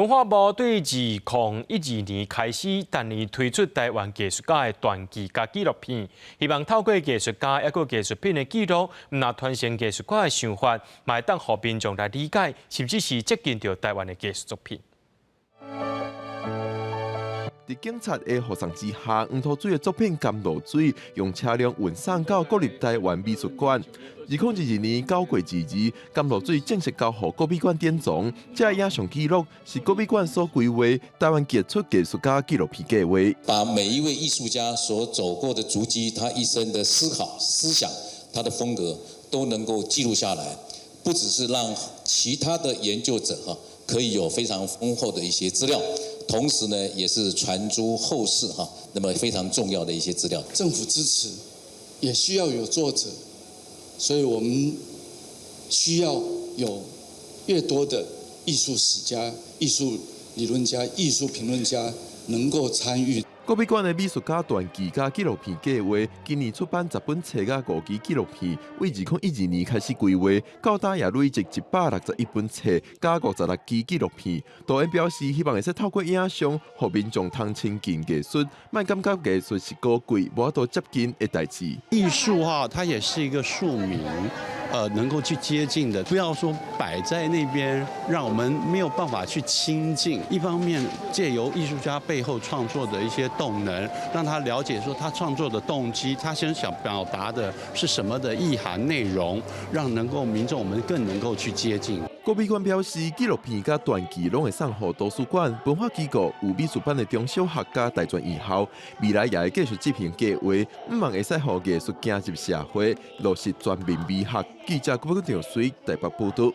文化部对2012年开始，逐年推出台湾艺术家的传记甲纪录片，希望透过艺术家抑个艺术品的记录，唔但传承艺术家的想法，嘛会当互民众来理解，甚至是接近到台湾的艺术作品。 在警察的护送之下，黄土水的作品《甘露水》用车辆运送到国立台湾美术馆。2012年9月2日，甘露水正式交予国美馆典藏。这影像记录是国美馆所规划台湾杰出艺术家纪录片计划，把每一位艺术家所走过的足迹，他一生的思考、思想、他的风格都能够记录下来，不只是让其他的研究者可以有非常丰厚的一些资料。 同时呢，也是传诸后世那么非常重要的一些资料。政府支持，也需要有作者，所以我们需要有越多的艺术史家、艺术理论家、艺术评论家能够参与。 国美馆的美术家传记加纪录片计划，今年出版10本册甲5期纪录片，为2012年开始规划，到今也累积161本册加56期纪录片。导演表示，希望会使透过影像，互民众通亲近艺术，莫感觉艺术是高贵、无多接近的代志。艺术它也是一个庶民。 能够去接近的，不要说摆在那边，让我们没有办法去亲近。一方面，借由艺术家背后创作的一些动能，让他了解说他创作的动机，他想表达的是什么的意涵内容，让能够民众我们更能够去接近。国美馆表示，纪录片甲传记拢会送予图书馆、文化机构、有美术班的中小学家大专院校，未来也会继续执行计划，希望会使予艺术走入社会，落实全面美学。记者郭国强随台北报道。